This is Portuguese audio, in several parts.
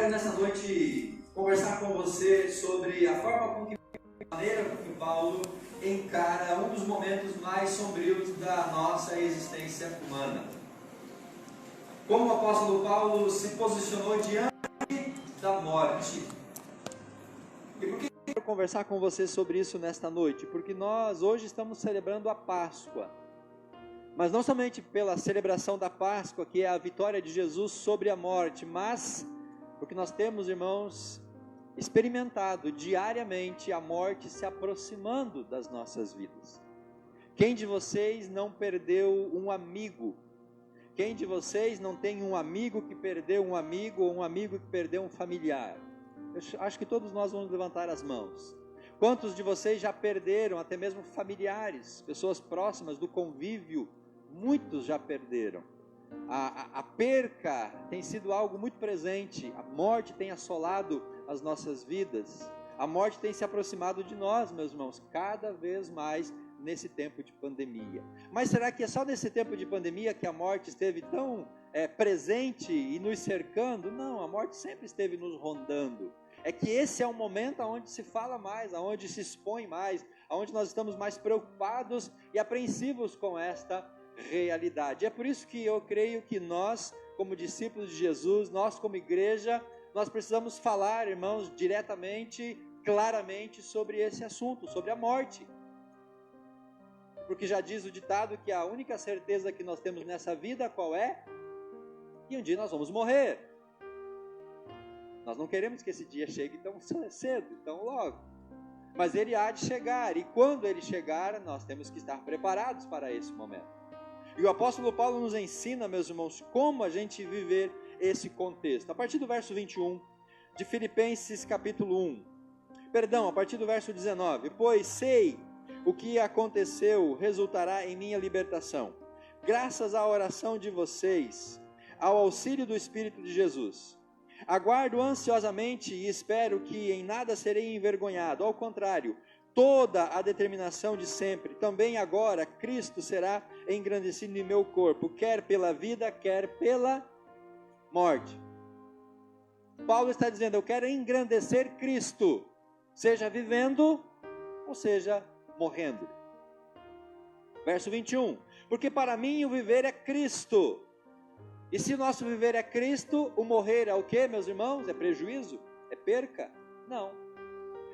quero nessa noite conversar com você sobre a maneira com que Paulo encara um dos momentos mais sombrios da nossa existência humana. Como o apóstolo Paulo se posicionou diante da morte. E por que eu quero conversar com você sobre isso nesta noite? Porque nós hoje estamos celebrando a Páscoa. Mas não somente pela celebração da Páscoa, que é a vitória de Jesus sobre a morte, mas porque nós temos, irmãos, experimentado diariamente a morte se aproximando das nossas vidas. Quem de vocês não perdeu um amigo? Quem de vocês não tem um amigo que perdeu um amigo ou um amigo que perdeu um familiar? Eu acho que todos nós vamos levantar as mãos. Quantos de vocês já perderam até mesmo familiares, pessoas próximas do convívio? Muitos já perderam. A perca tem sido algo muito presente. A morte tem assolado as nossas vidas. A morte tem se aproximado de nós, meus irmãos, cada vez mais nesse tempo de pandemia. Mas será que é só nesse tempo de pandemia que a morte esteve tão presente e nos cercando? Não, a morte sempre esteve nos rondando. É que esse é um momento onde se fala mais, onde se expõe mais, onde nós estamos mais preocupados e apreensivos com esta realidade. É por isso que eu creio que nós, como discípulos de Jesus, nós como igreja, nós precisamos falar, irmãos, diretamente, claramente sobre esse assunto, sobre a morte. Porque já diz o ditado que a única certeza que nós temos nessa vida, qual é? Que um dia nós vamos morrer. Nós não queremos que esse dia chegue tão cedo, tão logo. Mas ele há de chegar, e quando ele chegar, nós temos que estar preparados para esse momento. E o apóstolo Paulo nos ensina, meus irmãos, como a gente viver esse contexto. A partir do verso 21 de Filipenses capítulo 1. A partir do verso 19. Pois sei o que aconteceu resultará em minha libertação, graças à oração de vocês, ao auxílio do Espírito de Jesus. Aguardo ansiosamente e espero que em nada serei envergonhado. Ao contrário, toda a determinação de sempre, também agora, Cristo será engrandecido em meu corpo, quer pela vida, quer pela morte. Paulo está dizendo, eu quero engrandecer Cristo, seja vivendo, ou seja, morrendo. Verso 21, porque para mim o viver é Cristo. E se o nosso viver é Cristo, o morrer é o que, meus irmãos? É prejuízo? É perca? Não.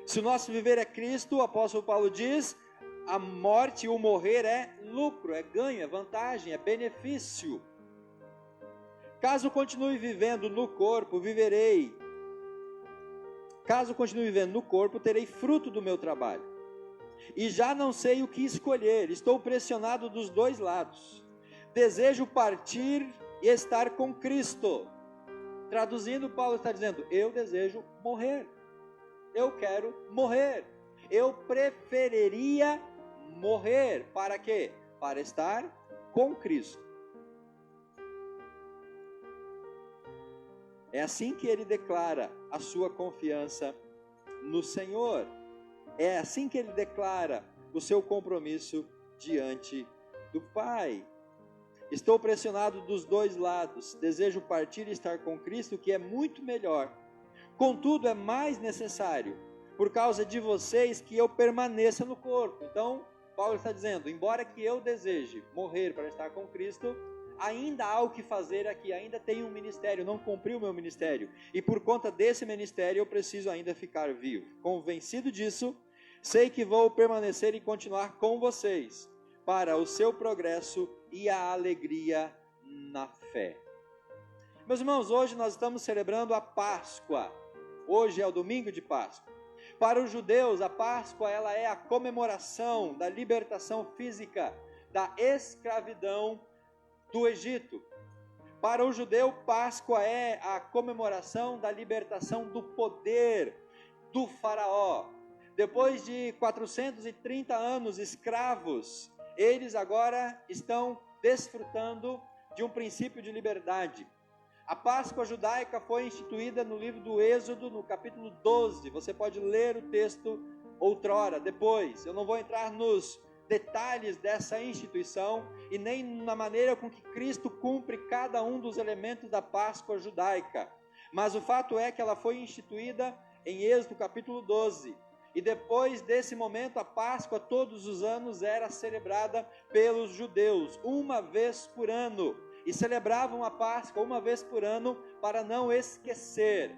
Se o nosso viver é Cristo, o apóstolo Paulo diz, a morte, o morrer é lucro, é ganho, é vantagem, é benefício. Caso continue vivendo no corpo, viverei. Caso continue vivendo no corpo, terei fruto do meu trabalho. E já não sei o que escolher, estou pressionado dos dois lados. Desejo partir e estar com Cristo. Traduzindo, Paulo está dizendo, eu desejo morrer. Eu quero morrer. Eu preferiria morrer. Para quê? Para estar com Cristo. É assim que ele declara a sua confiança no Senhor. É assim que ele declara o seu compromisso diante do Pai. Estou pressionado dos dois lados. Desejo partir e estar com Cristo, que é muito melhor. Contudo, é mais necessário, por causa de vocês, que eu permaneça no corpo. Então, Paulo está dizendo, embora que eu deseje morrer para estar com Cristo, ainda há o que fazer aqui, ainda tenho um ministério, não cumpri o meu ministério. E por conta desse ministério, eu preciso ainda ficar vivo. Convencido disso, sei que vou permanecer e continuar com vocês, para o seu progresso e a alegria na fé. Meus irmãos, hoje nós estamos celebrando a Páscoa. Hoje é o domingo de Páscoa. Para os judeus, a Páscoa ela é a comemoração da libertação física, da escravidão do Egito. Para o judeu, Páscoa é a comemoração da libertação do poder do faraó. Depois de 430 anos escravos, eles agora estão desfrutando de um princípio de liberdade. A Páscoa judaica foi instituída no livro do Êxodo, no capítulo 12. Você pode ler o texto outrora, depois. Eu não vou entrar nos detalhes dessa instituição e nem na maneira com que Cristo cumpre cada um dos elementos da Páscoa judaica. Mas o fato é que ela foi instituída em Êxodo capítulo 12. E depois desse momento, a Páscoa todos os anos era celebrada pelos judeus, uma vez por ano. E celebravam a Páscoa uma vez por ano para não esquecer.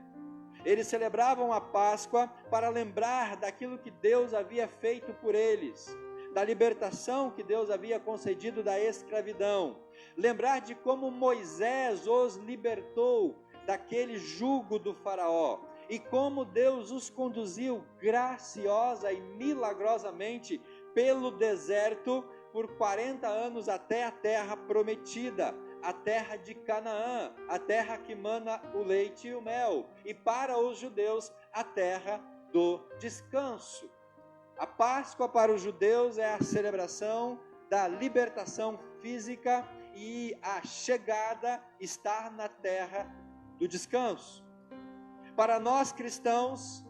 Eles celebravam a Páscoa para lembrar daquilo que Deus havia feito por eles, da libertação que Deus havia concedido da escravidão. Lembrar de como Moisés os libertou daquele jugo do faraó e como Deus os conduziu graciosa e milagrosamente pelo deserto por 40 anos até a terra prometida, a terra de Canaã, a terra que mana o leite e o mel, e para os judeus a terra do descanso. A Páscoa para os judeus é a celebração da libertação física e a chegada, estar na terra do descanso. Para nós cristãos,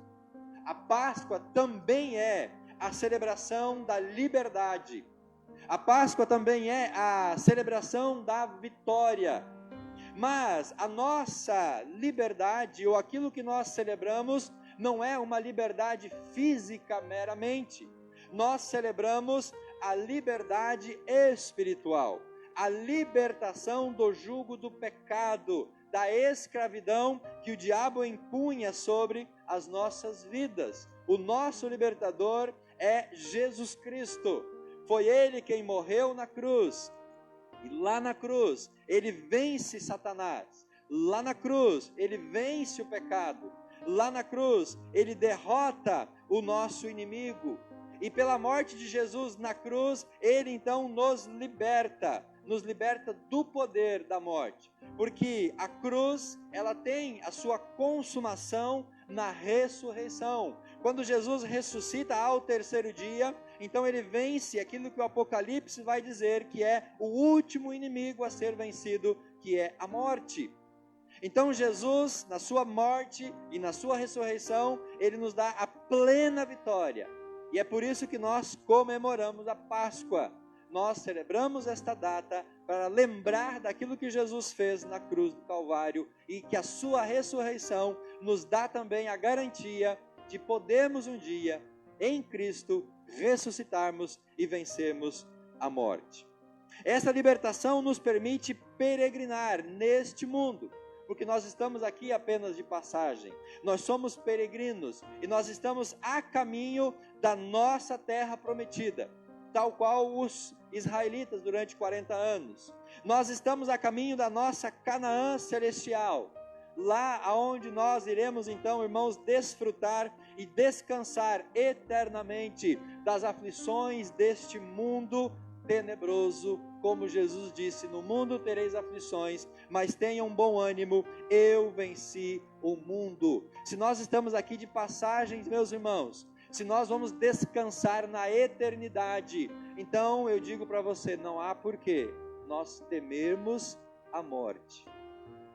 a Páscoa também é a celebração da liberdade. A Páscoa também é a celebração da vitória. Mas a nossa liberdade, ou aquilo que nós celebramos, não é uma liberdade física meramente. Nós celebramos a liberdade espiritual, a libertação do jugo do pecado, da escravidão que o diabo impunha sobre as nossas vidas. O nosso libertador é Jesus Cristo. Foi Ele quem morreu na cruz. E lá na cruz, Ele vence Satanás. Lá na cruz, Ele vence o pecado. Lá na cruz, Ele derrota o nosso inimigo. E pela morte de Jesus na cruz, Ele então nos liberta do poder da morte. Porque a cruz, ela tem a sua consumação na ressurreição. Quando Jesus ressuscita ao terceiro dia, então ele vence aquilo que o Apocalipse vai dizer que é o último inimigo a ser vencido, que é a morte. Então Jesus, na sua morte e na sua ressurreição, ele nos dá a plena vitória. E é por isso que nós comemoramos a Páscoa. Nós celebramos esta data para lembrar daquilo que Jesus fez na cruz do Calvário e que a sua ressurreição nos dá também a garantia de podermos um dia, em Cristo, ressuscitarmos e vencermos a morte. Essa libertação nos permite peregrinar neste mundo, porque nós estamos aqui apenas de passagem. Nós somos peregrinos e nós estamos a caminho da nossa terra prometida, tal qual os israelitas durante 40 anos. Nós estamos a caminho da nossa Canaã celestial, lá aonde nós iremos então, irmãos, desfrutar e descansar eternamente das aflições deste mundo tenebroso, como Jesus disse: no mundo tereis aflições, mas tenham bom ânimo, eu venci o mundo. Se nós estamos aqui de passagens, meus irmãos, se nós vamos descansar na eternidade, então eu digo para você, não há porquê nós temermos a morte,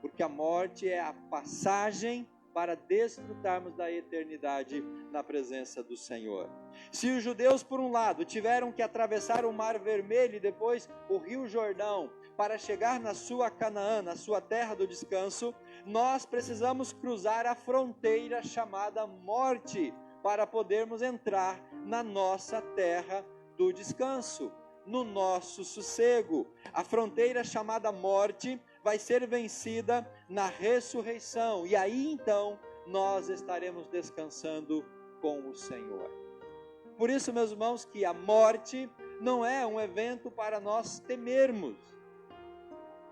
porque a morte é a passagem para desfrutarmos da eternidade na presença do Senhor. Se os judeus, por um lado, tiveram que atravessar o Mar Vermelho e depois o Rio Jordão para chegar na sua Canaã, na sua terra do descanso, nós precisamos cruzar a fronteira chamada morte para podermos entrar na nossa terra do descanso, no nosso sossego. A fronteira chamada morte vai ser vencida na ressurreição, e aí então nós estaremos descansando com o Senhor. Por isso, meus irmãos, que a morte não é um evento para nós temermos,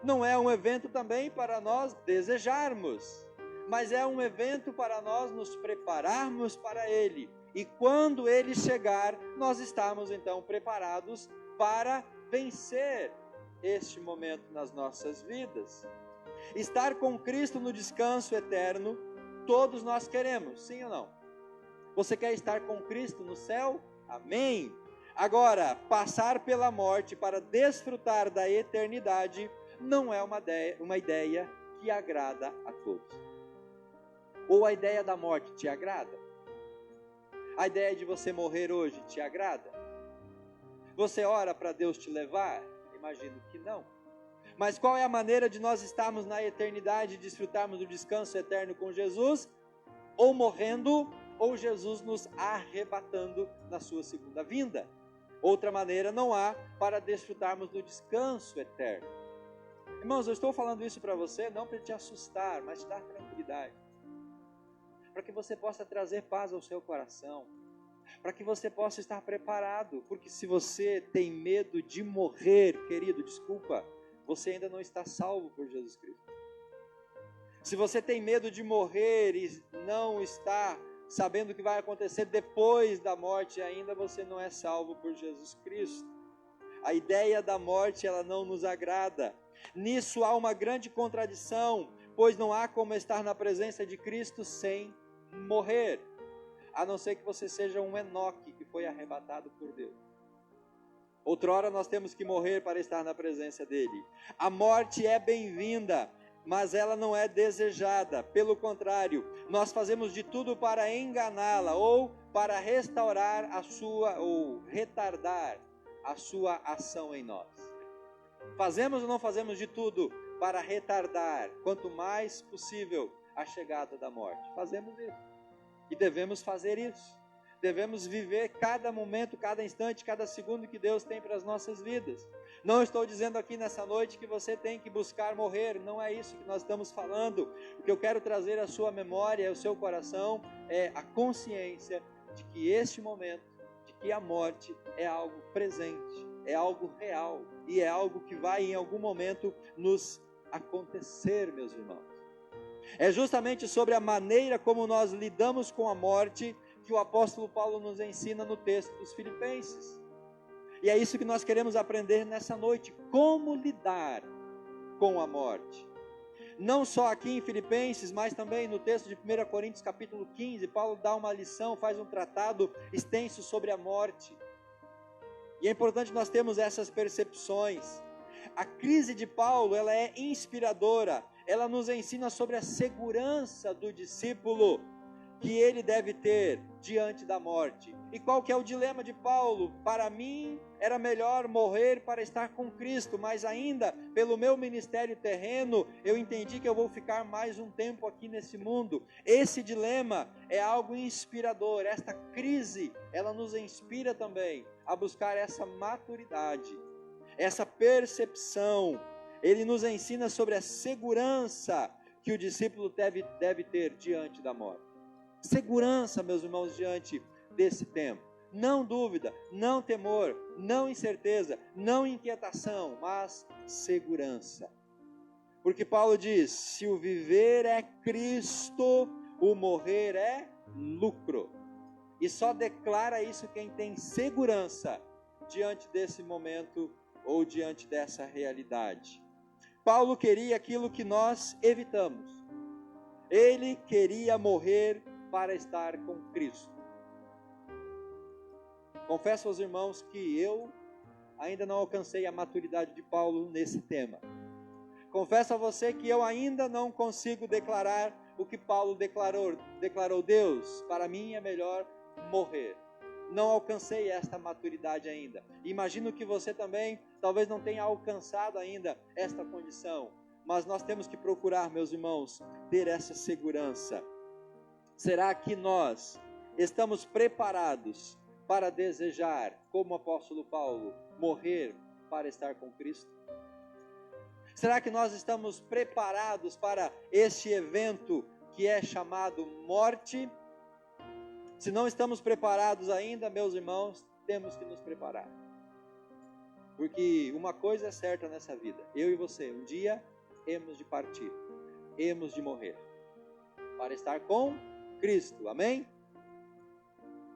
não é um evento também para nós desejarmos, mas é um evento para nós nos prepararmos para ele, e quando ele chegar, nós estamos então preparados para vencer este momento nas nossas vidas. Estar com Cristo no descanso eterno, todos nós queremos, sim ou não? Você quer estar com Cristo no céu? Amém! Agora, passar pela morte para desfrutar da eternidade não é uma ideia que agrada a todos. Ou a ideia da morte te agrada? A ideia de você morrer hoje te agrada? Você ora para Deus te levar? Imagino que não. Mas qual é a maneira de nós estarmos na eternidade e desfrutarmos do descanso eterno com Jesus? Ou morrendo, ou Jesus nos arrebatando na sua segunda vinda. Outra maneira não há para desfrutarmos do descanso eterno. Irmãos, eu estou falando isso para você não para te assustar, mas te dar tranquilidade. Para que você possa trazer paz ao seu coração. Para que você possa estar preparado. Porque se você tem medo de morrer, querido, desculpa, você ainda não está salvo por Jesus Cristo. Se você tem medo de morrer e não está sabendo o que vai acontecer depois da morte, ainda você não é salvo por Jesus Cristo. A ideia da morte, ela não nos agrada. Nisso há uma grande contradição, pois não há como estar na presença de Cristo sem morrer, a não ser que você seja um Enoque que foi arrebatado por Deus. Outrora nós temos que morrer para estar na presença dele. A morte é bem-vinda, mas ela não é desejada. Pelo contrário, nós fazemos de tudo para enganá-la ou para restaurar a sua, ou retardar a sua ação em nós. Fazemos ou não fazemos de tudo para retardar, quanto mais possível, a chegada da morte? Fazemos isso. E devemos fazer isso. Devemos viver cada momento, cada instante, cada segundo que Deus tem para as nossas vidas. Não estou dizendo aqui nessa noite que você tem que buscar morrer, não é isso que nós estamos falando. O que eu quero trazer à sua memória, ao seu coração, é a consciência de que este momento, de que a morte é algo presente, é algo real e é algo que vai em algum momento nos acontecer, meus irmãos. É justamente sobre a maneira como nós lidamos com a morte que o apóstolo Paulo nos ensina no texto dos Filipenses. E é isso que nós queremos aprender nessa noite, como lidar com a morte. Não só aqui em Filipenses, mas também no texto de 1 Coríntios capítulo 15, Paulo dá uma lição, faz um tratado extenso sobre a morte. E é importante nós termos essas percepções. A crise de Paulo, ela é inspiradora, ela nos ensina sobre a segurança do discípulo que ele deve ter diante da morte. E qual que é o dilema de Paulo? Para mim era melhor morrer para estar com Cristo, mas ainda pelo meu ministério terreno, eu entendi que eu vou ficar mais um tempo aqui nesse mundo. Esse dilema é algo inspirador. Esta crise, ela nos inspira também a buscar essa maturidade, essa percepção. Ele nos ensina sobre a segurança que o discípulo deve ter diante da morte. Segurança, meus irmãos, diante desse tempo. Não dúvida, não temor, não incerteza, não inquietação, mas segurança. Porque Paulo diz: se o viver é Cristo, o morrer é lucro. E só declara isso quem tem segurança diante desse momento ou diante dessa realidade. Paulo queria aquilo que nós evitamos. Ele queria morrer para estar com Cristo. Confesso aos irmãos que eu ainda não alcancei a maturidade de Paulo nesse tema. Confesso a você que eu ainda não consigo declarar o que Paulo declarou: Deus, para mim é melhor morrer. Não alcancei esta maturidade ainda. Imagino que você também talvez não tenha alcançado ainda esta condição. Mas nós temos que procurar, meus irmãos, ter essa segurança. Será que nós estamos preparados para desejar, como o apóstolo Paulo, morrer para estar com Cristo? Será que nós estamos preparados para este evento que é chamado morte? Se não estamos preparados ainda, meus irmãos, temos que nos preparar. Porque uma coisa é certa nessa vida: eu e você, um dia hemos de partir, hemos de morrer para estar com Cristo, amém?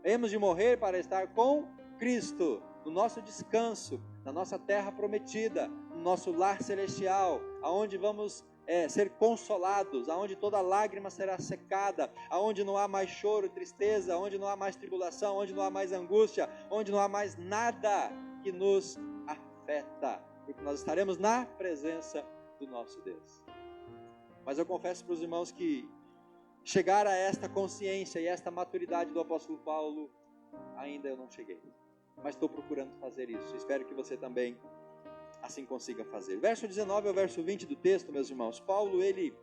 Hemos de morrer para estar com Cristo, no nosso descanso, na nossa terra prometida, no nosso lar celestial, aonde vamos ser consolados, aonde toda lágrima será secada, aonde não há mais choro, tristeza, onde não há mais tribulação, onde não há mais angústia, onde não há mais nada que nos afeta, porque nós estaremos na presença do nosso Deus. Mas eu confesso para os irmãos que chegar a esta consciência e esta maturidade do apóstolo Paulo, ainda eu não cheguei. Mas estou procurando fazer isso. Espero que você também assim consiga fazer. Verso 19 ao verso 20 do texto, meus irmãos, Paulo, ele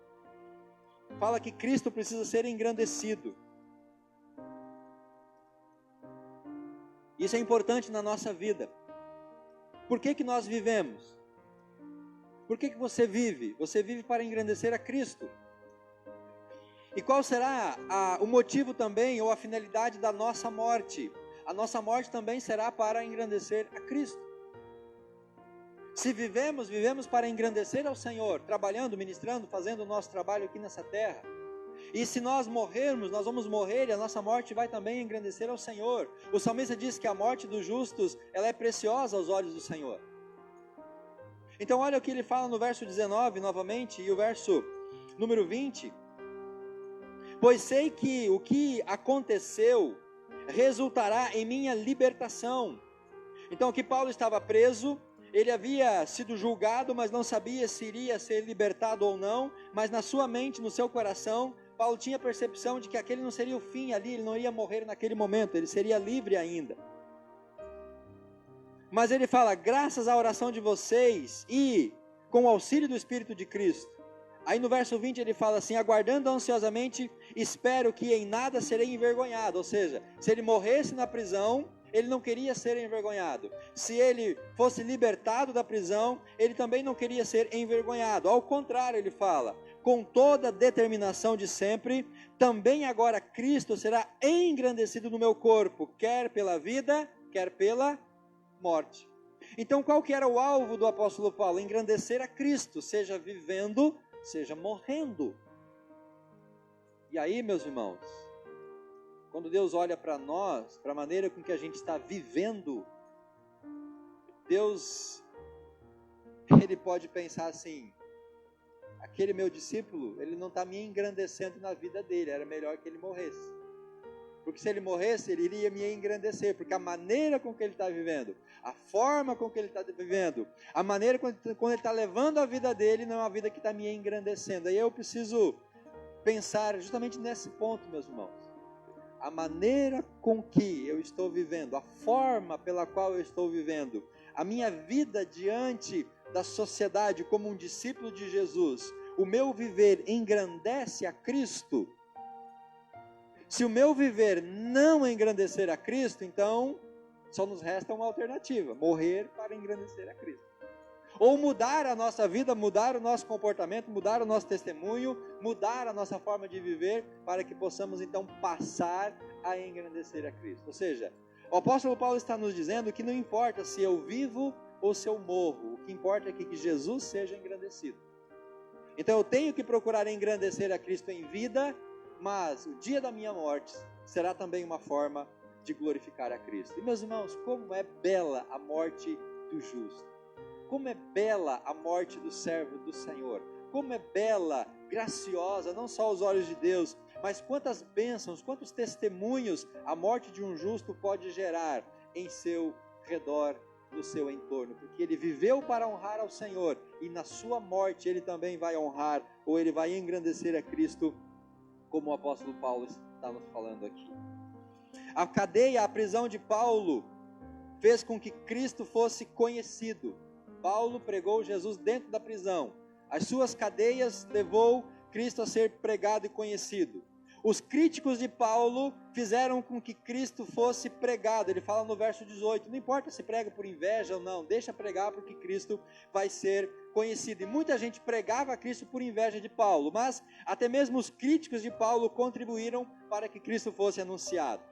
fala que Cristo precisa ser engrandecido. Isso é importante na nossa vida. Por que nós vivemos? Por que você vive? Você vive para engrandecer a Cristo. E qual será o motivo também, ou a finalidade da nossa morte? A nossa morte também será para engrandecer a Cristo. Se vivemos para engrandecer ao Senhor, trabalhando, ministrando, fazendo o nosso trabalho aqui nessa terra. E se nós morrermos, nós vamos morrer e a nossa morte vai também engrandecer ao Senhor. O salmista diz que a morte dos justos, ela é preciosa aos olhos do Senhor. Então olha o que ele fala no verso 19 novamente e o verso número 20. Pois sei que o que aconteceu resultará em minha libertação. Então aqui Paulo estava preso, ele havia sido julgado, mas não sabia se iria ser libertado ou não, mas na sua mente, no seu coração, Paulo tinha a percepção de que aquele não seria o fim ali, ele não ia morrer naquele momento, ele seria livre ainda. Mas ele fala, graças à oração de vocês e com o auxílio do Espírito de Cristo. Aí no verso 20 ele fala assim, aguardando ansiosamente, espero que em nada serei envergonhado. Ou seja, se ele morresse na prisão, ele não queria ser envergonhado. Se ele fosse libertado da prisão, ele também não queria ser envergonhado. Ao contrário, ele fala, com toda a determinação de sempre, também agora Cristo será engrandecido no meu corpo, quer pela vida, quer pela morte. Então qual que era o alvo do apóstolo Paulo? Engrandecer a Cristo, seja vivendo, seja morrendo. E aí, meus irmãos, quando Deus olha para nós, para a maneira com que a gente está vivendo, Deus, Ele pode pensar assim, aquele meu discípulo, ele não está me engrandecendo na vida dele, era melhor que ele morresse. Porque se ele morresse, ele iria me engrandecer, porque a maneira com que ele está vivendo, a forma com que ele está vivendo, a maneira quando ele está levando a vida dele, não é uma vida que está me engrandecendo. Aí eu preciso pensar justamente nesse ponto, meus irmãos. A maneira com que eu estou vivendo, a forma pela qual eu estou vivendo, a minha vida diante da sociedade como um discípulo de Jesus, o meu viver engrandece a Cristo? Se o meu viver não engrandecer a Cristo, então só nos resta uma alternativa, morrer para engrandecer a Cristo. Ou mudar a nossa vida, mudar o nosso comportamento, mudar o nosso testemunho, mudar a nossa forma de viver, para que possamos então passar a engrandecer a Cristo. Ou seja, o apóstolo Paulo está nos dizendo que não importa se eu vivo ou se eu morro, o que importa é que Jesus seja engrandecido. Então eu tenho que procurar engrandecer a Cristo em vida, mas o dia da minha morte será também uma forma de glorificar a Cristo. E meus irmãos, como é bela a morte do justo. Como é bela a morte do servo do Senhor. Como é bela, graciosa, não só aos olhos de Deus, mas quantas bênçãos, quantos testemunhos a morte de um justo pode gerar em seu redor, no seu entorno. Porque ele viveu para honrar ao Senhor e na sua morte ele também vai honrar, ou ele vai engrandecer a Cristo, como o apóstolo Paulo está nos falando aqui. A cadeia, a prisão de Paulo, fez com que Cristo fosse conhecido. Paulo pregou Jesus dentro da prisão. As suas cadeias levou Cristo a ser pregado e conhecido. Os críticos de Paulo fizeram com que Cristo fosse pregado. Ele fala no verso 18, não importa se prega por inveja ou não, deixa pregar porque Cristo vai ser conhecido. E muita gente pregava a Cristo por inveja de Paulo, mas até mesmo os críticos de Paulo contribuíram para que Cristo fosse anunciado.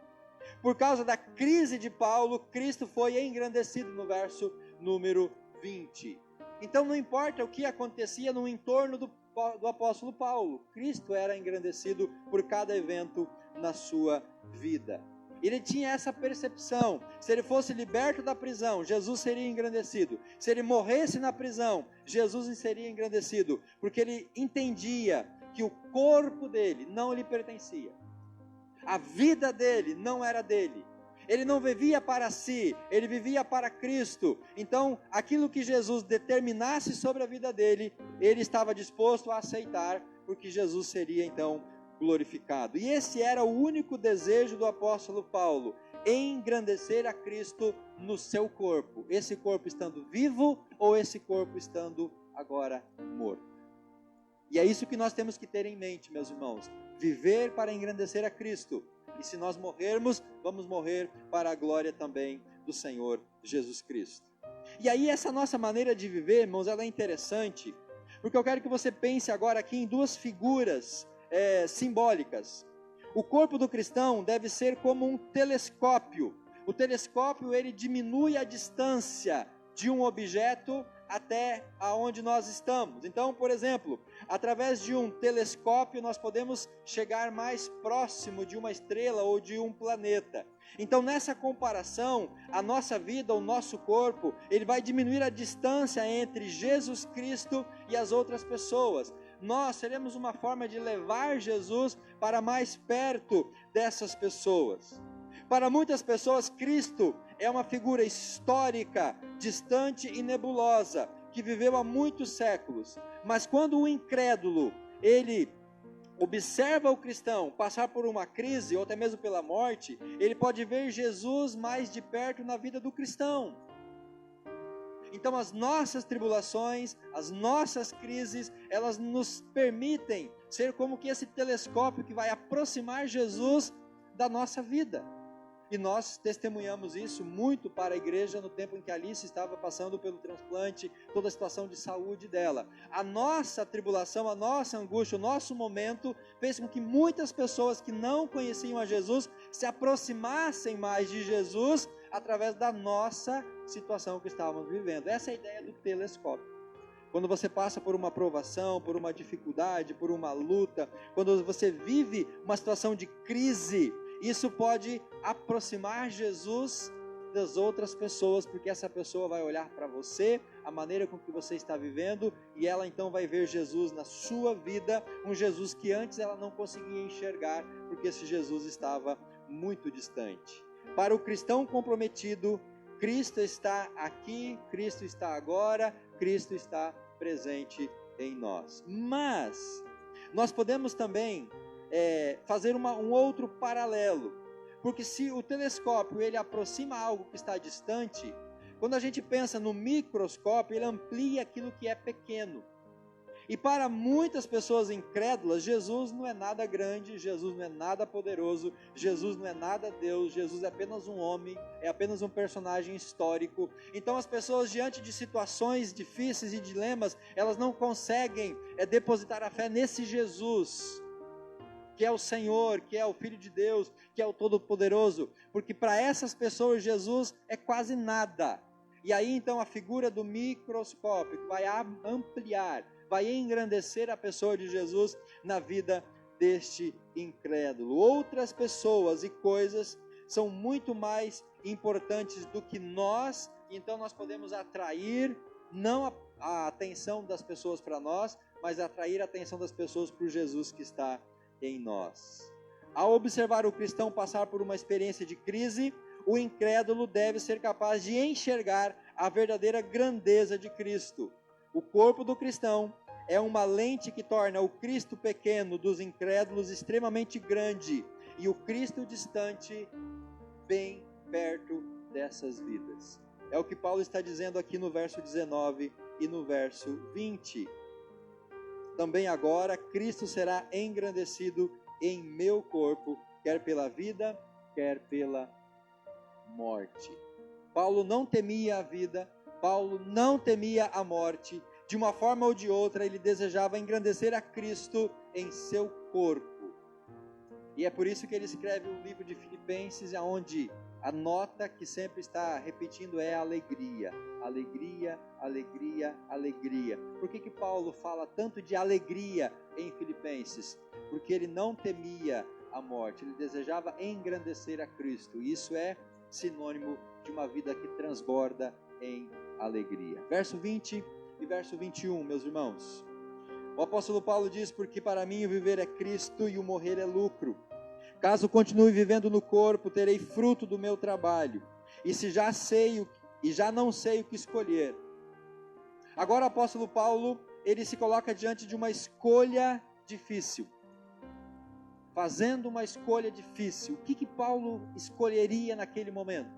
Por causa da crise de Paulo, Cristo foi engrandecido no verso número 20. Então não importa o que acontecia no entorno do apóstolo Paulo, Cristo era engrandecido por cada evento na sua vida. Ele tinha essa percepção, se ele fosse liberto da prisão, Jesus seria engrandecido. Se ele morresse na prisão, Jesus seria engrandecido, porque ele entendia que o corpo dele não lhe pertencia. A vida dele não era dele. Ele não vivia para si, ele vivia para Cristo. Então, aquilo que Jesus determinasse sobre a vida dele, ele estava disposto a aceitar, porque Jesus seria então glorificado. E esse era o único desejo do apóstolo Paulo, engrandecer a Cristo no seu corpo, esse corpo estando vivo ou esse corpo estando agora morto. E é isso que nós temos que ter em mente, meus irmãos, viver para engrandecer a Cristo, e se nós morrermos, vamos morrer para a glória também do Senhor Jesus Cristo. E aí essa nossa maneira de viver, irmãos, ela é interessante, porque eu quero que você pense agora aqui em duas figuras simbólicas. O corpo do cristão deve ser como um telescópio. O telescópio, ele diminui a distância de um objeto até aonde nós estamos. Então, por exemplo, através de um telescópio nós podemos chegar mais próximo de uma estrela ou de um planeta. Então, nessa comparação, a nossa vida, o nosso corpo, ele vai diminuir a distância entre Jesus Cristo e as outras pessoas. Nós seremos uma forma de levar Jesus para mais perto dessas pessoas. Para muitas pessoas, Cristo é uma figura histórica, distante e nebulosa, que viveu há muitos séculos. Mas quando o incrédulo, ele observa o cristão passar por uma crise, ou até mesmo pela morte, ele pode ver Jesus mais de perto na vida do cristão. Então as nossas tribulações, as nossas crises, elas nos permitem ser como que esse telescópio que vai aproximar Jesus da nossa vida. E nós testemunhamos isso muito para a igreja no tempo em que Alice estava passando pelo transplante, toda a situação de saúde dela. A nossa tribulação, a nossa angústia, o nosso momento fez com que muitas pessoas que não conheciam a Jesus se aproximassem mais de Jesus através da nossa situação que estávamos vivendo. Essa é a ideia do telescópio. Quando você passa por uma provação, por uma dificuldade, por uma luta, quando você vive uma situação de crise, isso pode aproximar Jesus das outras pessoas, porque essa pessoa vai olhar para você, a maneira com que você está vivendo, e ela então vai ver Jesus na sua vida, um Jesus que antes ela não conseguia enxergar, porque esse Jesus estava muito distante. Para o cristão comprometido, Cristo está aqui, Cristo está agora, Cristo está presente em nós. Mas nós podemos também fazer um outro paralelo, porque se o telescópio ele aproxima algo que está distante, quando a gente pensa no microscópio, ele amplia aquilo que é pequeno. E para muitas pessoas incrédulas, Jesus não é nada grande, Jesus não é nada poderoso, Jesus não é nada Deus, Jesus é apenas um homem, é apenas um personagem histórico. Então as pessoas diante de situações difíceis e dilemas, elas não conseguem depositar a fé nesse Jesus, que é o Senhor, que é o Filho de Deus, que é o Todo-Poderoso, porque para essas pessoas Jesus é quase nada. E aí então a figura do microscópio que vai ampliar, vai engrandecer a pessoa de Jesus na vida deste incrédulo. Outras pessoas e coisas são muito mais importantes do que nós, então nós podemos atrair não a atenção das pessoas para nós, mas atrair a atenção das pessoas para o Jesus que está em nós. Ao observar o cristão passar por uma experiência de crise, o incrédulo deve ser capaz de enxergar a verdadeira grandeza de Cristo. O corpo do cristão é uma lente que torna o Cristo pequeno dos incrédulos extremamente grande e o Cristo distante bem perto dessas vidas. É o que Paulo está dizendo aqui no verso 19 e no verso 20. Também agora Cristo será engrandecido em meu corpo, quer pela vida, quer pela morte. Paulo não temia a vida, Paulo não temia a morte. De uma forma ou de outra, ele desejava engrandecer a Cristo em seu corpo. E é por isso que ele escreve o livro de Filipenses, onde a nota que sempre está repetindo é alegria. Alegria, alegria, alegria. Por que Paulo fala tanto de alegria em Filipenses? Porque ele não temia a morte, ele desejava engrandecer a Cristo. Isso é sinônimo de uma vida que transborda em alegria. Verso 20 e verso 21, meus irmãos. O apóstolo Paulo diz: porque para mim o viver é Cristo e o morrer é lucro. Caso continue vivendo no corpo, terei fruto do meu trabalho. E se já não sei o que escolher. Agora o apóstolo Paulo, ele se coloca diante de uma escolha difícil. fazendo uma escolha difícil. O que Paulo escolheria naquele momento?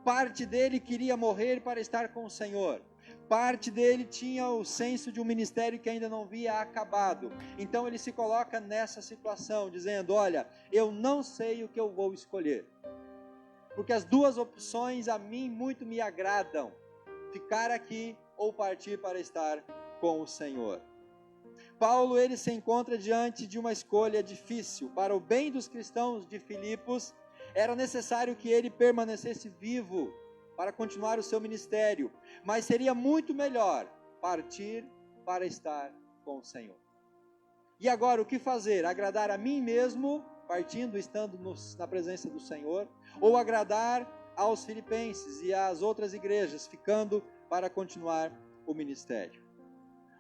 Parte dele queria morrer para estar com o Senhor. Parte dele tinha o senso de um ministério que ainda não havia acabado. Então ele se coloca nessa situação, dizendo: olha, eu não sei o que eu vou escolher. Porque as duas opções a mim muito me agradam. Ficar aqui ou partir para estar com o Senhor. Paulo, ele se encontra diante de uma escolha difícil. Para o bem dos cristãos de Filipos, era necessário que ele permanecesse vivo para continuar o seu ministério, mas seria muito melhor partir para estar com o Senhor. E agora, o que fazer? Agradar a mim mesmo, partindo, estando na presença do Senhor, ou agradar aos filipenses e às outras igrejas, ficando para continuar o ministério?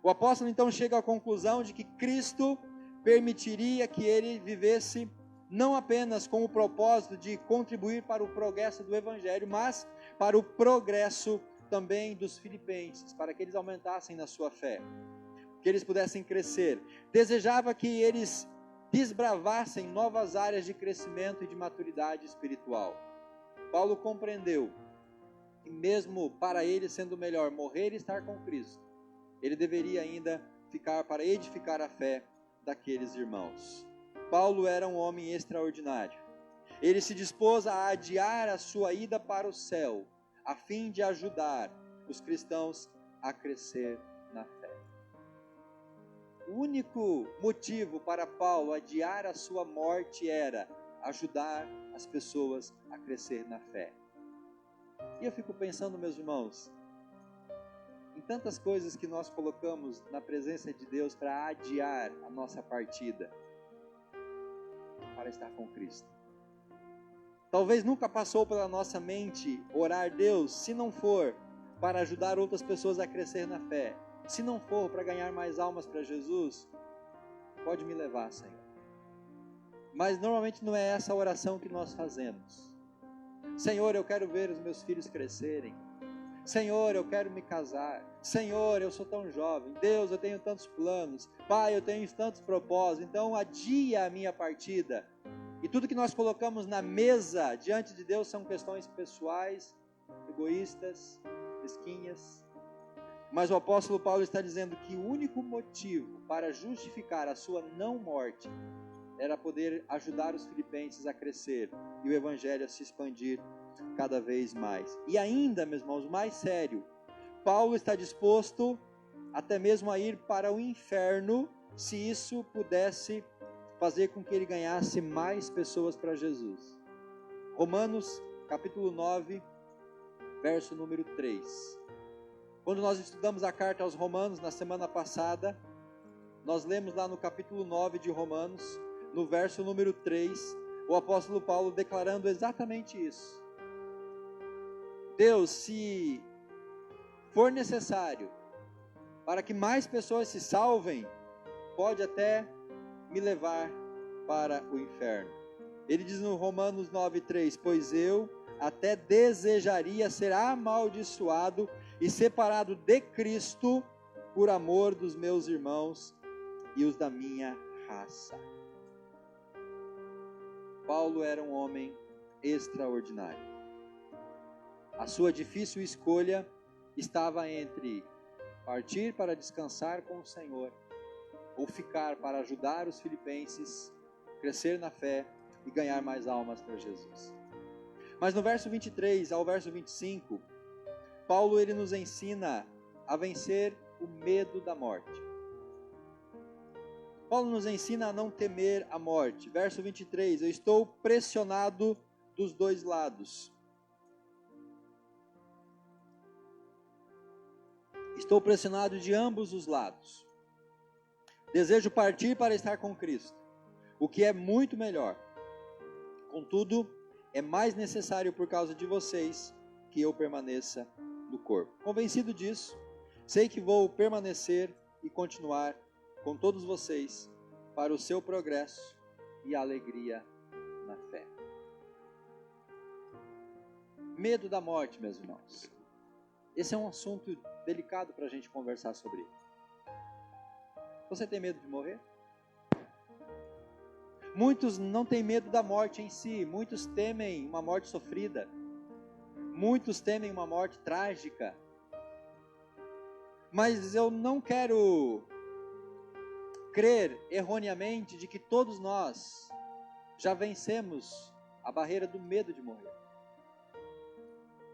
O apóstolo então chega à conclusão de que Cristo permitiria que ele vivesse não apenas com o propósito de contribuir para o progresso do Evangelho, mas para o progresso também dos filipenses, para que eles aumentassem na sua fé, que eles pudessem crescer. Desejava que eles desbravassem novas áreas de crescimento e de maturidade espiritual. Paulo compreendeu que mesmo para ele sendo melhor morrer e estar com Cristo, ele deveria ainda ficar para edificar a fé daqueles irmãos. Paulo era um homem extraordinário. Ele se dispôs a adiar a sua ida para o céu, a fim de ajudar os cristãos a crescer na fé. O único motivo para Paulo adiar a sua morte era ajudar as pessoas a crescer na fé. E eu fico pensando, meus irmãos, em tantas coisas que nós colocamos na presença de Deus para adiar a nossa partida para estar com Cristo. Talvez nunca passou pela nossa mente orar: Deus, se não for para ajudar outras pessoas a crescer na fé, se não for para ganhar mais almas para Jesus, pode me levar, Senhor. Mas normalmente não é essa a oração que nós fazemos. Senhor, eu quero ver os meus filhos crescerem. Senhor, eu quero me casar. Senhor, eu sou tão jovem. Deus, eu tenho tantos planos. Pai, eu tenho tantos propósitos. Então adia a minha partida. E tudo que nós colocamos na mesa diante de Deus são questões pessoais, egoístas, mesquinhas. Mas o apóstolo Paulo está dizendo que o único motivo para justificar a sua não morte era poder ajudar os filipenses a crescer e o evangelho a se expandir cada vez mais. E ainda, meus irmãos, mais sério, Paulo está disposto até mesmo a ir para o inferno, se isso pudesse fazer com que ele ganhasse mais pessoas para Jesus. Romanos capítulo 9, verso número 3. Quando nós estudamos a carta aos Romanos na semana passada, nós lemos lá no capítulo 9 de Romanos, no verso número 3, o apóstolo Paulo declarando exatamente isso. Deus, se for necessário para que mais pessoas se salvem, pode até me levar para o inferno. Ele diz no Romanos 9:3, pois eu até desejaria ser amaldiçoado e separado de Cristo por amor dos meus irmãos e os da minha raça. Paulo era um homem extraordinário. A sua difícil escolha estava entre partir para descansar com o Senhor ou ficar para ajudar os filipenses, crescer na fé e ganhar mais almas para Jesus. Mas no verso 23 ao verso 25, Paulo ele nos ensina a vencer o medo da morte. Paulo nos ensina a não temer a morte. Verso 23, eu estou pressionado dos dois lados. Estou pressionado de ambos os lados. Desejo partir para estar com Cristo, o que é muito melhor. Contudo, é mais necessário por causa de vocês que eu permaneça no corpo. Convencido disso, sei que vou permanecer e continuar com todos vocês para o seu progresso e alegria na fé. Medo da morte, meus irmãos. Esse é um assunto delicado para a gente conversar sobre ele. Você tem medo de morrer? Muitos não têm medo da morte em si, muitos temem uma morte sofrida, muitos temem uma morte trágica. Mas eu não quero crer erroneamente de que todos nós já vencemos a barreira do medo de morrer.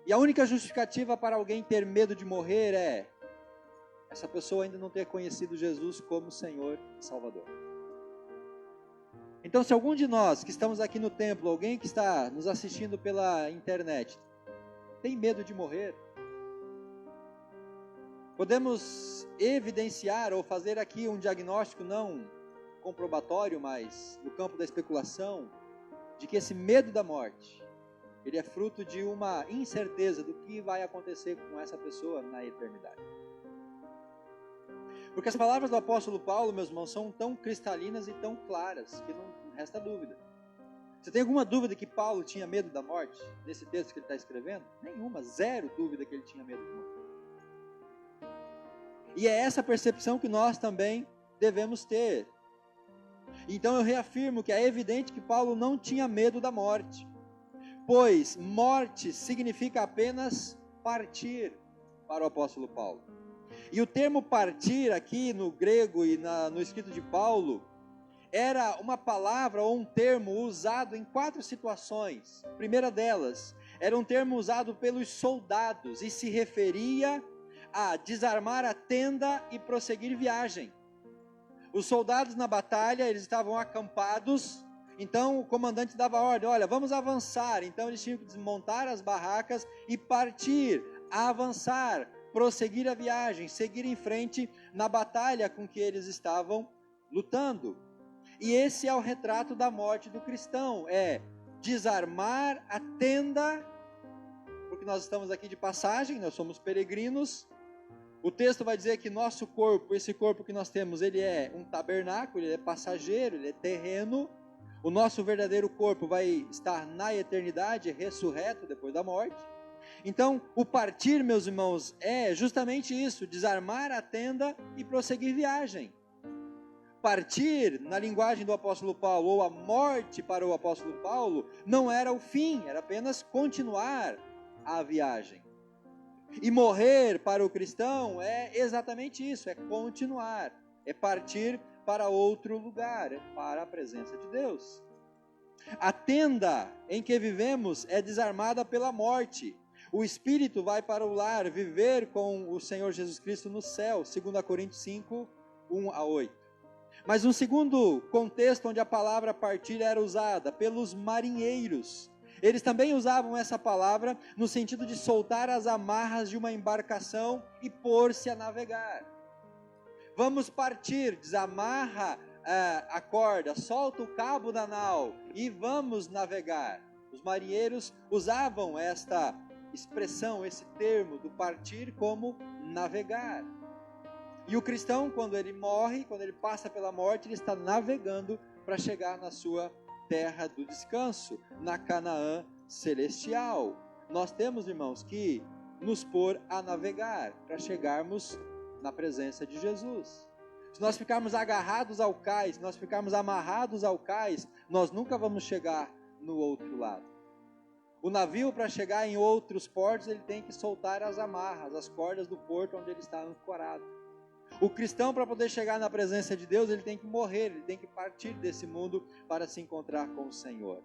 E a única justificativa para alguém ter medo de morrer é essa pessoa ainda não ter conhecido Jesus como Senhor e Salvador. Então, se algum de nós que estamos aqui no templo, alguém que está nos assistindo pela internet, tem medo de morrer, podemos evidenciar ou fazer aqui um diagnóstico não comprobatório, mas no campo da especulação, de que esse medo da morte, ele é fruto de uma incerteza do que vai acontecer com essa pessoa na eternidade. Porque as palavras do apóstolo Paulo, meus irmãos, são tão cristalinas e tão claras, que não resta dúvida. Você tem alguma dúvida que Paulo tinha medo da morte, nesse texto que ele está escrevendo? Nenhuma, zero dúvida que ele tinha medo de morrer. E é essa percepção que nós também devemos ter. Então eu reafirmo que é evidente que Paulo não tinha medo da morte, pois morte significa apenas partir para o apóstolo Paulo. E o termo partir aqui no grego e no escrito de Paulo, era uma palavra ou um termo usado em 4 situações. A primeira delas, era um termo usado pelos soldados e se referia a desarmar a tenda e prosseguir viagem. Os soldados na batalha, eles estavam acampados, então o comandante dava ordem, olha, vamos avançar. Então eles tinham que desmontar as barracas e partir, avançar, prosseguir a viagem, seguir em frente na batalha com que eles estavam lutando. E esse é o retrato da morte do cristão, é desarmar a tenda, porque nós estamos aqui de passagem, nós somos peregrinos. O texto vai dizer que nosso corpo, esse corpo que nós temos, ele é um tabernáculo, ele é passageiro, ele é terreno. O nosso verdadeiro corpo vai estar na eternidade, ressurreto depois da morte. Então, o partir, meus irmãos, é justamente isso, desarmar a tenda e prosseguir viagem. Partir, na linguagem do apóstolo Paulo, ou a morte para o apóstolo Paulo, não era o fim, era apenas continuar a viagem. E morrer para o cristão é exatamente isso, é continuar, é partir para outro lugar, é para a presença de Deus. A tenda em que vivemos é desarmada pela morte. O espírito vai para o lar, viver com o Senhor Jesus Cristo no céu, 2 Coríntios 5, 1-8. Mas um segundo contexto onde a palavra partir era usada, pelos marinheiros. Eles também usavam essa palavra no sentido de soltar as amarras de uma embarcação e pôr-se a navegar. Vamos partir, desamarra a corda, solta o cabo da nau e vamos navegar. Os marinheiros usavam esta expressão, esse termo do partir como navegar. E o cristão, quando ele morre, quando ele passa pela morte, ele está navegando para chegar na sua terra do descanso, na Canaã celestial. Nós temos, irmãos, que nos pôr a navegar para chegarmos na presença de Jesus. Se nós ficarmos agarrados ao cais, se nós ficarmos amarrados ao cais, nós nunca vamos chegar no outro lado. O navio, para chegar em outros portos, ele tem que soltar as amarras, as cordas do porto onde ele está ancorado. O cristão, para poder chegar na presença de Deus, ele tem que morrer, ele tem que partir desse mundo para se encontrar com o Senhor.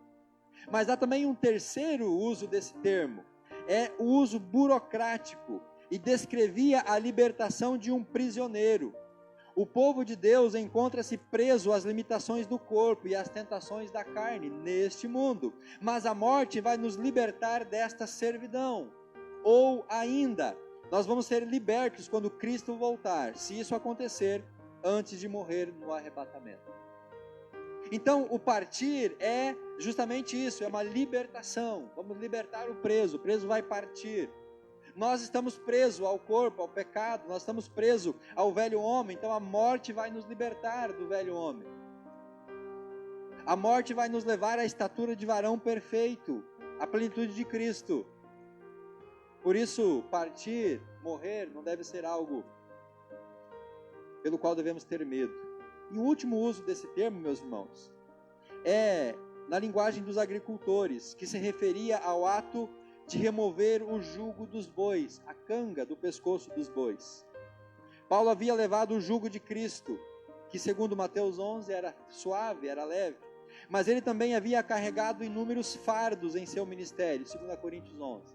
Mas há também um terceiro uso desse termo, é o uso burocrático, e descrevia a libertação de um prisioneiro. O povo de Deus encontra-se preso às limitações do corpo e às tentações da carne neste mundo, mas a morte vai nos libertar desta servidão. Ou ainda, nós vamos ser libertos quando Cristo voltar, se isso acontecer antes de morrer no arrebatamento. Então, o partir é justamente isso, é uma libertação. Vamos libertar o preso vai partir. Nós estamos presos ao corpo, ao pecado, nós estamos presos ao velho homem, então a morte vai nos libertar do velho homem. A morte vai nos levar à estatura de varão perfeito, à plenitude de Cristo. Por isso, partir, morrer, não deve ser algo pelo qual devemos ter medo. E o último uso desse termo, meus irmãos, é, na linguagem dos agricultores, que se referia ao ato de remover o jugo dos bois, a canga do pescoço dos bois. Paulo havia levado o jugo de Cristo, que segundo Mateus 11 era suave, era leve, mas ele também havia carregado inúmeros fardos em seu ministério, 2 Coríntios 11.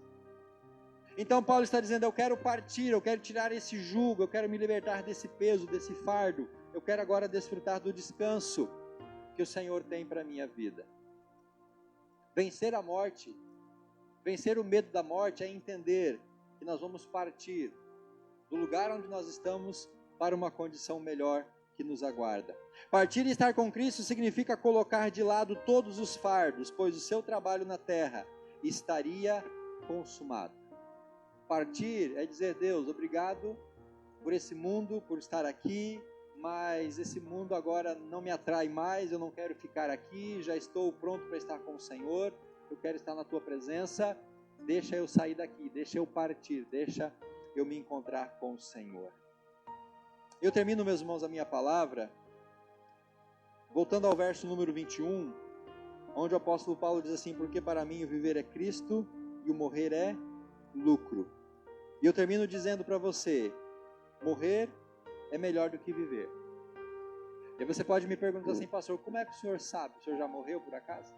Então Paulo está dizendo, eu quero partir, eu quero tirar esse jugo, eu quero me libertar desse peso, desse fardo, eu quero agora desfrutar do descanso que o Senhor tem para a minha vida. Vencer a morte, vencer o medo da morte é entender que nós vamos partir do lugar onde nós estamos para uma condição melhor que nos aguarda. Partir e estar com Cristo significa colocar de lado todos os fardos, pois o seu trabalho na terra estaria consumado. Partir é dizer, Deus, obrigado por esse mundo, por estar aqui, mas esse mundo agora não me atrai mais, eu não quero ficar aqui, já estou pronto para estar com o Senhor, eu quero estar na tua presença, deixa eu sair daqui, deixa eu partir, deixa eu me encontrar com o Senhor. Eu termino, meus irmãos, a minha palavra, voltando ao verso número 21, onde o apóstolo Paulo diz assim, porque para mim o viver é Cristo e o morrer é lucro. E eu termino dizendo para você, morrer é melhor do que viver. E você pode me perguntar assim, pastor, como é que o senhor sabe? O senhor já morreu por acaso?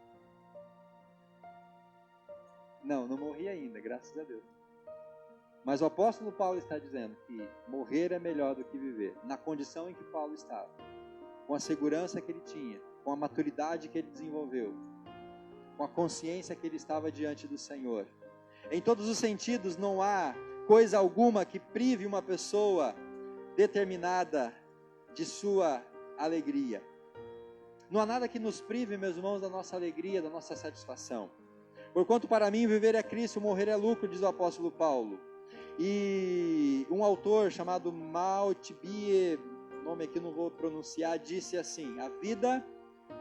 Não morri ainda, graças a Deus. Mas o apóstolo Paulo está dizendo que morrer é melhor do que viver, na condição em que Paulo estava, com a segurança que ele tinha, com a maturidade que ele desenvolveu, com a consciência que ele estava diante do Senhor. Em todos os sentidos, não há coisa alguma que prive uma pessoa determinada de sua alegria. Não há nada que nos prive, meus irmãos, da nossa alegria, da nossa satisfação. Porquanto para mim viver é Cristo, morrer é lucro, diz o apóstolo Paulo. E um autor chamado Maltbie, nome aqui não vou pronunciar, disse assim, a vida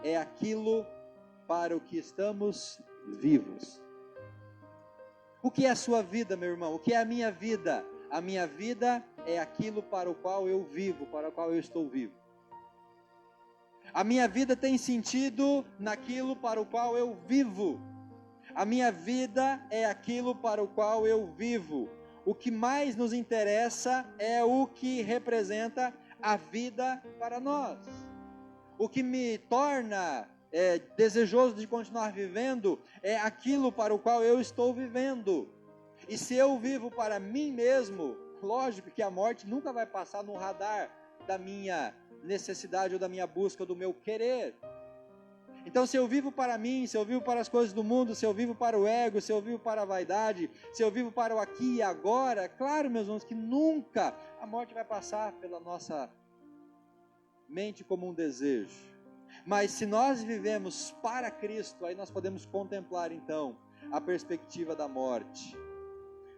é aquilo para o que estamos vivos. O que é a sua vida, meu irmão? O que é a minha vida? A minha vida é aquilo para o qual eu vivo, para o qual eu estou vivo. A minha vida tem sentido naquilo para o qual eu vivo. A minha vida é aquilo para o qual eu vivo. O que mais nos interessa é o que representa a vida para nós. O que me torna desejoso de continuar vivendo é aquilo para o qual eu estou vivendo. E se eu vivo para mim mesmo, lógico que a morte nunca vai passar no radar da minha necessidade ou da minha busca ou do meu querer. Então se eu vivo para mim, se eu vivo para as coisas do mundo, se eu vivo para o ego, se eu vivo para a vaidade, se eu vivo para o aqui e agora, claro, meus irmãos, que nunca a morte vai passar pela nossa mente como um desejo. Mas se nós vivemos para Cristo, aí nós podemos contemplar então a perspectiva da morte.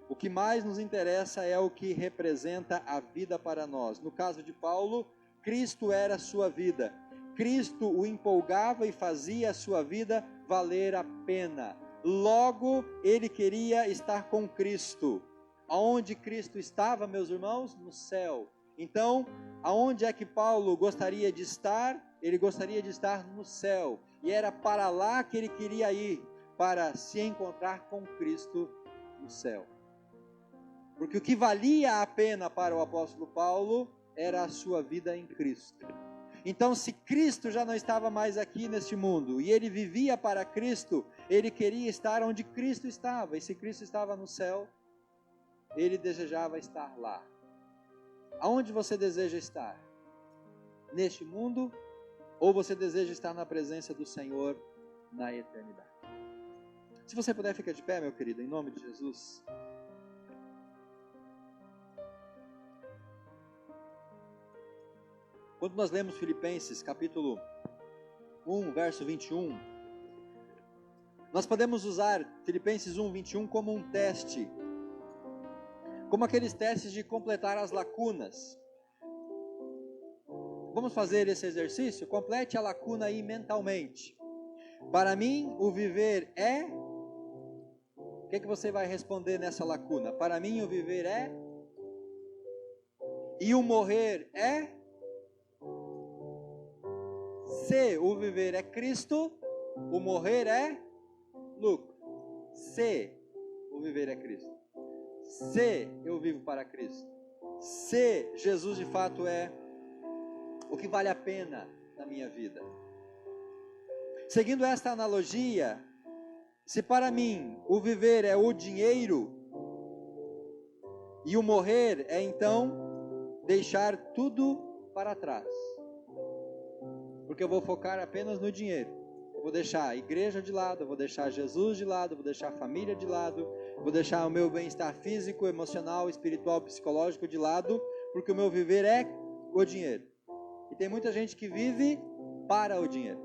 O que mais nos interessa é o que representa a vida para nós. No caso de Paulo, Cristo era a sua vida. Cristo o empolgava e fazia a sua vida valer a pena. Logo, ele queria estar com Cristo. Aonde Cristo estava, meus irmãos? No céu. Então, aonde é que Paulo gostaria de estar? Ele gostaria de estar no céu. E era para lá que ele queria ir, para se encontrar com Cristo no céu. Porque o que valia a pena para o apóstolo Paulo era a sua vida em Cristo. Então, se Cristo já não estava mais aqui neste mundo, e ele vivia para Cristo, ele queria estar onde Cristo estava. E se Cristo estava no céu, ele desejava estar lá. Aonde você deseja estar? Neste mundo? Ou você deseja estar na presença do Senhor na eternidade? Se você puder, fica de pé, meu querido, em nome de Jesus. Quando nós lemos Filipenses, capítulo 1, verso 21, nós podemos usar Filipenses 1, 21 como um teste, como aqueles testes de completar as lacunas. Vamos fazer esse exercício? Complete a lacuna aí mentalmente. Para mim, o viver é... O que você vai responder nessa lacuna? Para mim, o viver é... E o morrer é... Se o viver é Cristo, o morrer é lucro. Se o viver é Cristo. Se eu vivo para Cristo. Se Jesus de fato é o que vale a pena na minha vida. Seguindo esta analogia, se para mim o viver é o dinheiro e o morrer é então deixar tudo para trás. Porque eu vou focar apenas no dinheiro. Eu vou deixar a igreja de lado, eu vou deixar Jesus de lado, eu vou deixar a família de lado, eu vou deixar o meu bem-estar físico, emocional, espiritual, psicológico de lado, porque o meu viver é o dinheiro. E tem muita gente que vive para o dinheiro.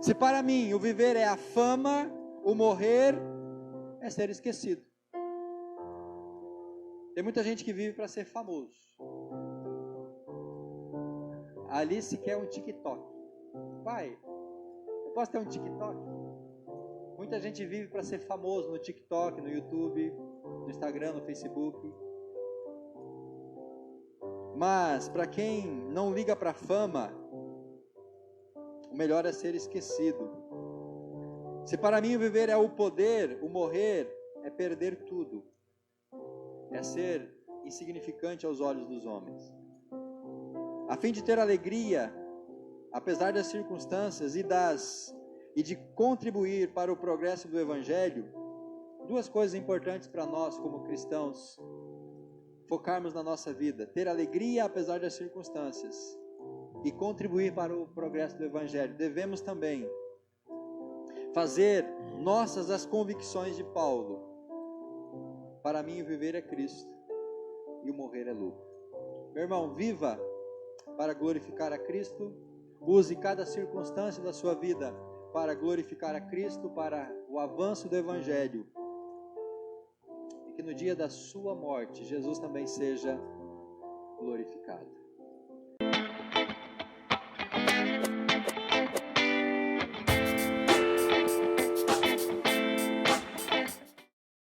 Se para mim o viver é a fama, o morrer é ser esquecido. Tem muita gente que vive para ser famoso. Ali se quer um TikTok. Pai, eu posso ter um TikTok? Muita gente vive para ser famoso no TikTok, no YouTube, no Instagram, no Facebook. Mas para quem não liga para a fama, o melhor é ser esquecido. Se para mim o viver é o poder, o morrer é perder tudo. É ser insignificante aos olhos dos homens. A fim de ter alegria, apesar das circunstâncias e de contribuir para o progresso do Evangelho, duas coisas importantes para nós como cristãos focarmos na nossa vida: ter alegria apesar das circunstâncias e contribuir para o progresso do Evangelho. Devemos também fazer nossas as convicções de Paulo: para mim o viver é Cristo e o morrer é lucro. Meu irmão, viva para glorificar a Cristo, use cada circunstância da sua vida para glorificar a Cristo, para o avanço do Evangelho, e que no dia da sua morte Jesus também seja glorificado.